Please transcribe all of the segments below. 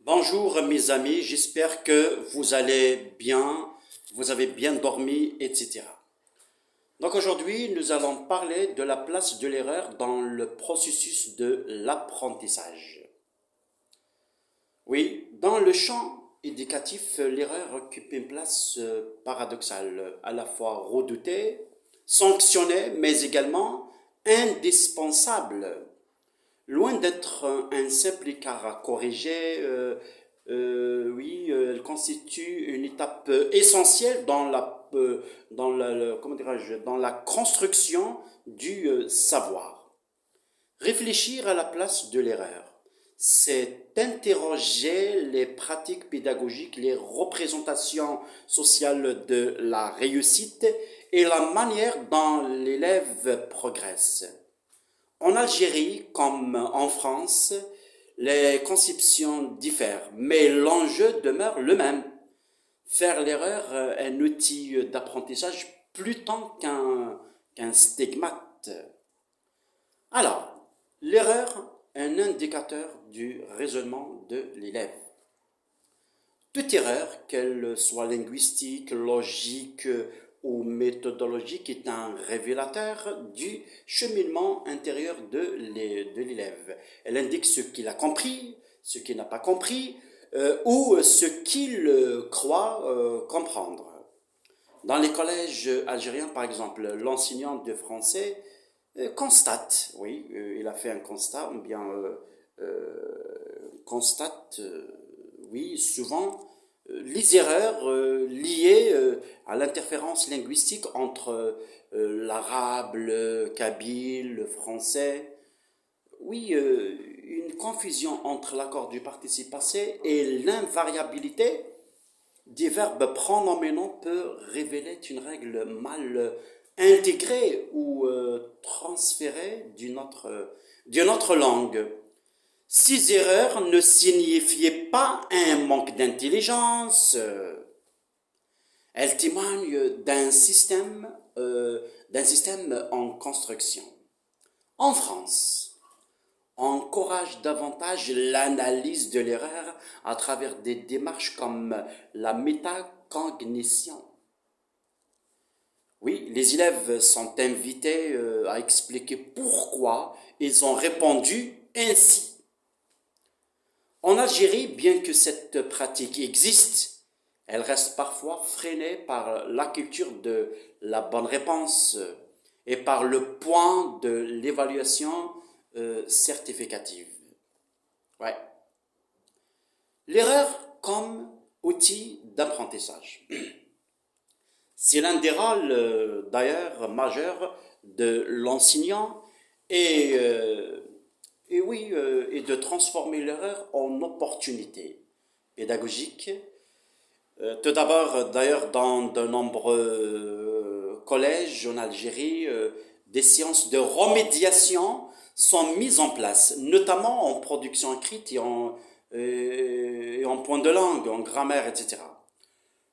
Bonjour mes amis, j'espère que vous allez bien, vous avez bien dormi, etc. Donc aujourd'hui, nous allons parler de la place de l'erreur dans le processus de l'apprentissage. Oui, dans le champ éducatif, l'erreur occupe une place paradoxale, à la fois redoutée, sanctionnée, mais également indispensable. Loin d'être un simple écart à corriger, oui, elle constitue une étape essentielle comment dirais-je, dans la construction du savoir. Réfléchir à la place de l'erreur, c'est interroger les pratiques pédagogiques, les représentations sociales de la réussite et la manière dont l'élève progresse. En Algérie, comme en France, les conceptions diffèrent, mais l'enjeu demeure le même. Faire l'erreur est un outil d'apprentissage plutôt qu'un stigmate. Alors, l'erreur est un indicateur du raisonnement de l'élève. Toute erreur, qu'elle soit linguistique, logique ou méthodologique, est un révélateur du cheminement intérieur de l'élève. Elle indique ce qu'il a compris, ce qu'il n'a pas compris, ou ce qu'il croit comprendre. Dans les collèges algériens, par exemple, l'enseignant de français constate, oui, il a fait un constat, ou bien constate, oui, souvent, les erreurs liées à l'interférence linguistique entre l'arabe, le kabyle, le français. Oui, une confusion entre l'accord du participe passé et l'invariabilité des verbes pronominaux peut révéler une règle mal intégrée ou transférée d'une autre langue. Ces erreurs ne signifiaient pas un manque d'intelligence, elles témoignent d'un système en construction. En France, on encourage davantage l'analyse de l'erreur à travers des démarches comme la métacognition. Oui, les élèves sont invités à expliquer pourquoi ils ont répondu ainsi. En Algérie, bien que cette pratique existe, elle reste parfois freinée par la culture de la bonne réponse et par le point de l'évaluation certificative. Ouais. L'erreur comme outil d'apprentissage. C'est l'un des rôles d'ailleurs majeurs de l'enseignant et, euh, et oui, et de transformer l'erreur en opportunité pédagogique. Tout d'abord, d'ailleurs, dans de nombreux collèges en Algérie, des séances de remédiation sont mises en place, notamment en production écrite et en point de langue, en grammaire, etc.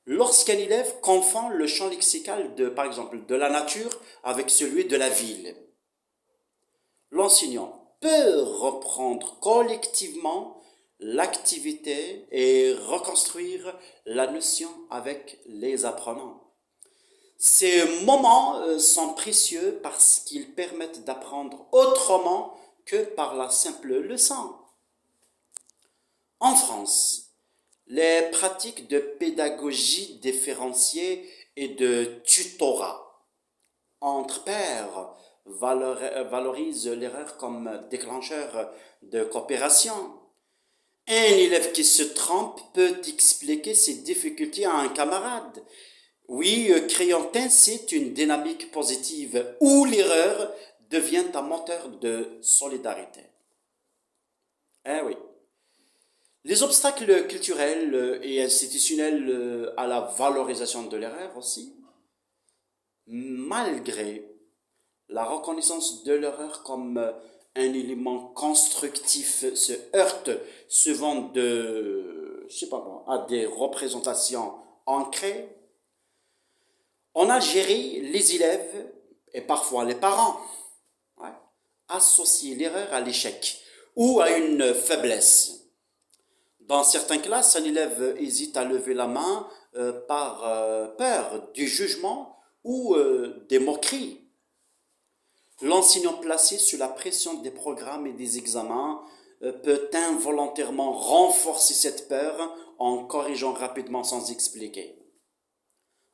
Lorsqu'un élève confond le champ lexical par exemple, de la nature avec celui de la ville, l'enseignant peut reprendre collectivement l'activité et reconstruire la notion avec les apprenants. Ces moments sont précieux parce qu'ils permettent d'apprendre autrement que par la simple leçon. En France, les pratiques de pédagogie différenciée et de tutorat entre pairs valorisent l'erreur comme déclencheur de coopération. Un élève qui se trompe peut expliquer ses difficultés à un camarade. Oui, créant ainsi une dynamique positive où l'erreur devient un moteur de solidarité. Eh oui. Les obstacles culturels et institutionnels à la valorisation de l'erreur aussi, malgré la reconnaissance de l'erreur comme un élément constructif, se heurte souvent je sais pas moi, à des représentations ancrées. En Algérie, les élèves et parfois les parents, ouais, associent l'erreur à l'échec ou à une faiblesse. Dans certaines classes, un élève hésite à lever la main par peur du jugement ou des moqueries. L'enseignant placé sous la pression des programmes et des examens peut involontairement renforcer cette peur en corrigeant rapidement sans expliquer.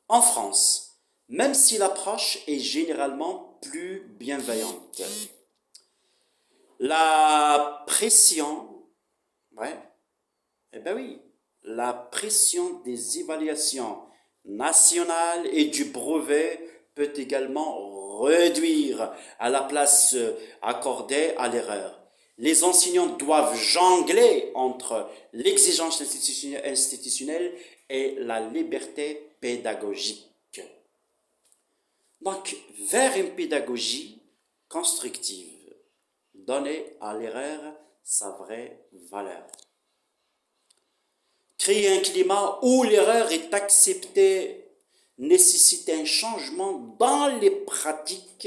En France, même si l'approche est généralement plus bienveillante, la pression, ouais, eh ben oui, la pression des évaluations nationales et du brevet peut également réduire à la place accordée à l'erreur. Les enseignants doivent jongler entre l'exigence institutionnelle et la liberté pédagogique. Donc, vers une pédagogie constructive, donner à l'erreur sa vraie valeur. Créer un climat où l'erreur est acceptée nécessite un changement dans les pratiques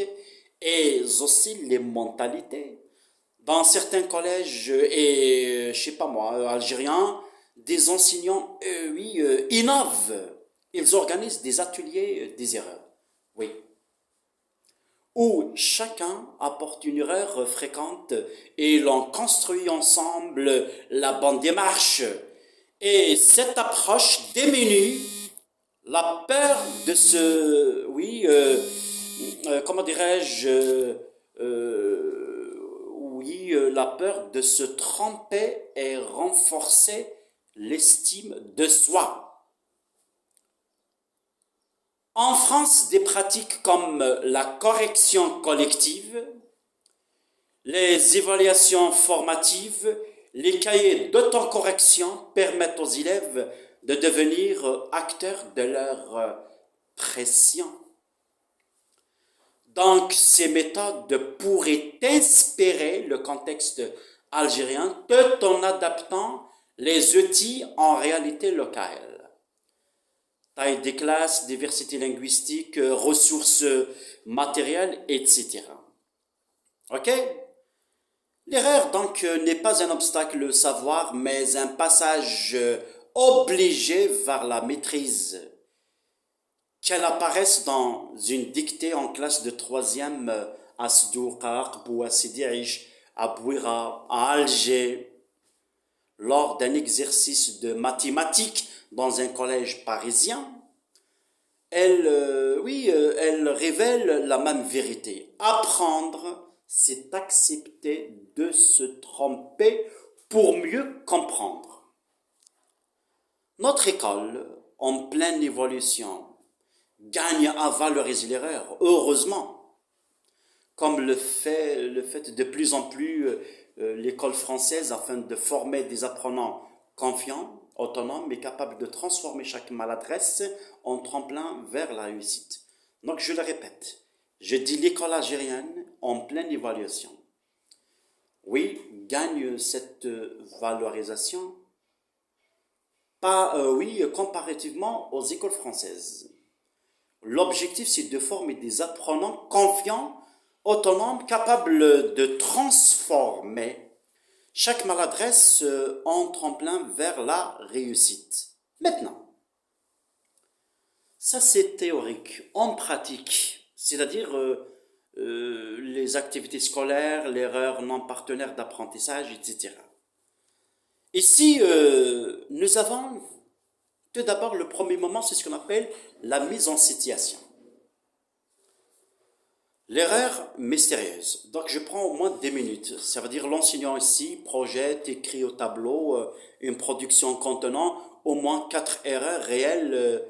et aussi les mentalités. Dans certains collèges et, je sais pas moi, algériens, des enseignants, innovent. Ils organisent des ateliers des erreurs. Oui. Où chacun apporte une erreur fréquente et l'on construit ensemble la bonne démarche. Et cette approche diminue la peur de se, comment dirais-je, la peur de se tromper et renforcer l'estime de soi. En France, des pratiques comme la correction collective, les évaluations formatives, les cahiers d'autocorrection permettent aux élèves de devenir acteurs de leur pression. Donc, ces méthodes pourraient inspirer le contexte algérien tout en adaptant les outils en réalité locale. Taille des classes, diversité linguistique, ressources matérielles, etc. Ok? L'erreur, donc, n'est pas un obstacle au savoir, mais un passage obligé vers la maîtrise. Qu'elle apparaisse dans une dictée en classe de troisième à Sdouqa, à Qbou, à Sidi Aish, à Bouira, à Alger, lors d'un exercice de mathématiques dans un collège parisien, elle révèle la même vérité. Apprendre, c'est accepter de se tromper pour mieux comprendre. Notre école, en pleine évolution, gagne à valoriser l'erreur, heureusement, comme le fait de plus en plus l'école française afin de former des apprenants confiants, autonomes et capables de transformer chaque maladresse en tremplin vers la réussite. Donc je le répète, je dis l'école algérienne en pleine évaluation. Oui, gagne cette valorisation, comparativement aux écoles françaises. L'objectif, c'est de former des apprenants confiants, autonomes, capables de transformer chaque maladresse en tremplin vers la réussite. Maintenant, ça c'est théorique. En pratique, c'est-à-dire les activités scolaires, l'erreur non partenaire d'apprentissage, etc. Ici, nous avons tout d'abord le premier moment, c'est ce qu'on appelle la mise en situation. L'erreur mystérieuse. Donc je prends au moins 2 minutes. Ça veut dire l'enseignant ici projette, écrit au tableau une production contenant au moins 4 erreurs réelles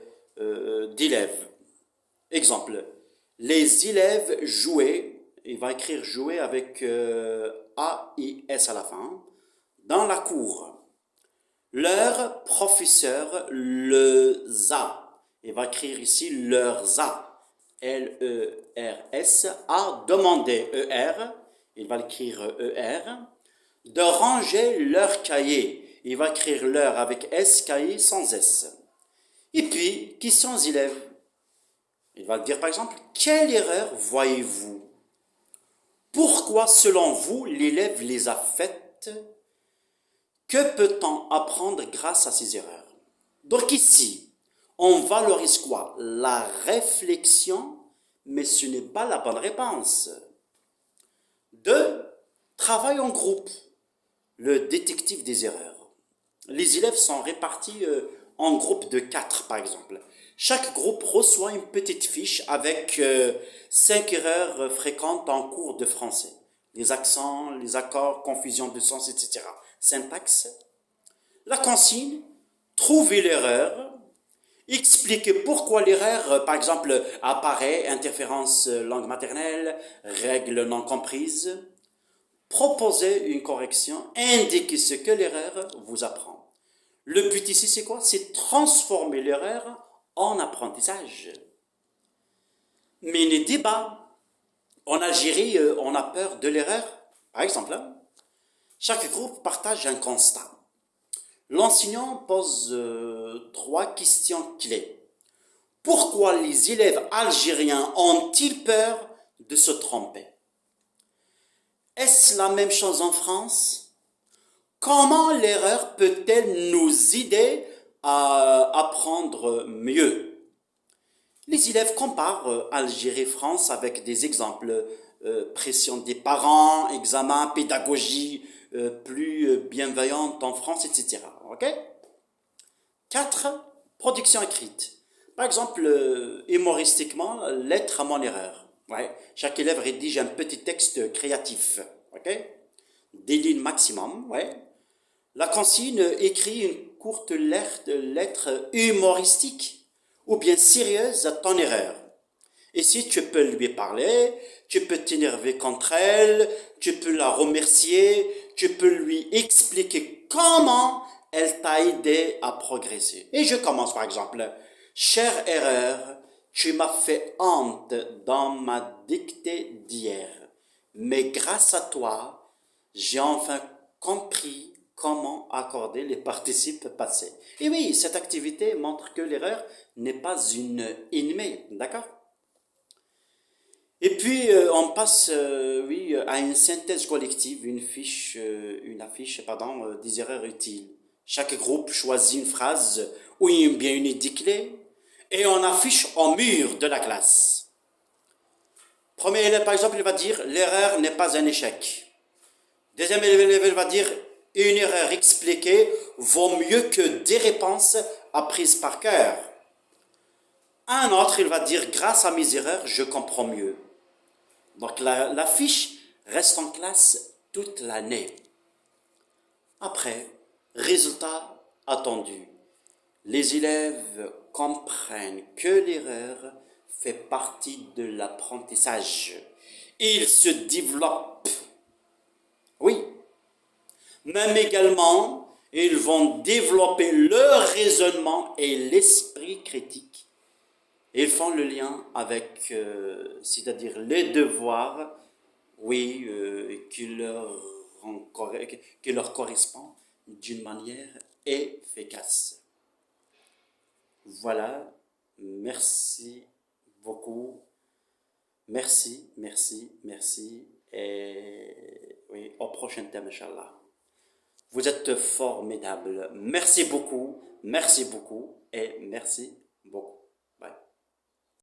d'élèves. Exemple, les élèves jouaient, il va écrire jouer avec A-I-S à la fin, dans la cour. Leur professeur les a. Il va écrire ici leurs a. L-E-R-S, a demandé E-R, il va écrire E-R, de ranger leur cahier. Il va écrire leur avec S, cahier sans S. Et puis, qui sont les élèves? Il va dire par exemple, quelle erreur voyez-vous? Pourquoi, selon vous, l'élève les a faites? Que peut-on apprendre grâce à ces erreurs? Donc ici, on valorise quoi? La réflexion, mais ce n'est pas la bonne réponse. 2. Travail en groupe, le détective des erreurs. Les élèves sont répartis en groupes de 4, par exemple. Chaque groupe reçoit une petite fiche avec 5 erreurs fréquentes en cours de français. Les accents, les accords, confusion de sens, etc. Syntaxe. La consigne, trouver l'erreur, expliquer pourquoi l'erreur, par exemple, apparaît, interférence langue maternelle, règle non comprise, proposer une correction, indiquer ce que l'erreur vous apprend. Le but ici, c'est quoi? C'est transformer l'erreur en apprentissage. Mais les débats, en Algérie, on a peur de l'erreur. Par exemple, chaque groupe partage un constat. L'enseignant pose 3 questions clés. Pourquoi les élèves algériens ont-ils peur de se tromper? Est-ce la même chose en France? Comment l'erreur peut-elle nous aider à apprendre mieux? Les élèves comparent Algérie-France avec des exemples, pression des parents, examen, pédagogie plus bienveillante en France, etc. Ok? 4. Production écrite. Par exemple, humoristiquement, lettre à mon erreur. Ouais. Chaque élève rédige un petit texte créatif. Ok? Des lignes maximum. Ouais. La consigne écrit une courte lettre humoristique ou bien sérieuse à ton erreur. Et si tu peux lui parler, tu peux t'énerver contre elle, tu peux la remercier, tu peux lui expliquer comment elle t'a aidé à progresser. Et je commence par exemple. Chère erreur, tu m'as fait honte dans ma dictée d'hier. Mais grâce à toi, j'ai enfin compris comment accorder les participes passés. Et oui, cette activité montre que l'erreur n'est pas une ennemie, d'accord? Et puis, on passe, oui, à une synthèse collective, une affiche, pardon, des erreurs utiles. Chaque groupe choisit une phrase ou bien une idée clé et on affiche au mur de la classe. Premier élève, par exemple, il va dire l'erreur n'est pas un échec. Deuxième élève, il va dire une erreur expliquée vaut mieux que des réponses apprises par cœur. Un autre, il va dire grâce à mes erreurs, je comprends mieux. Donc la fiche reste en classe toute l'année. Après, résultat attendu. Les élèves comprennent que l'erreur fait partie de l'apprentissage. Ils se développent. Oui. Même également, ils vont développer leur raisonnement et l'esprit critique. Ils font le lien avec, c'est-à-dire les devoirs, oui, qui leur correspond d'une manière efficace. Voilà, merci beaucoup. Merci, merci, merci. Et oui, au prochain thème, Inch'Allah. Vous êtes formidables. Merci beaucoup et merci.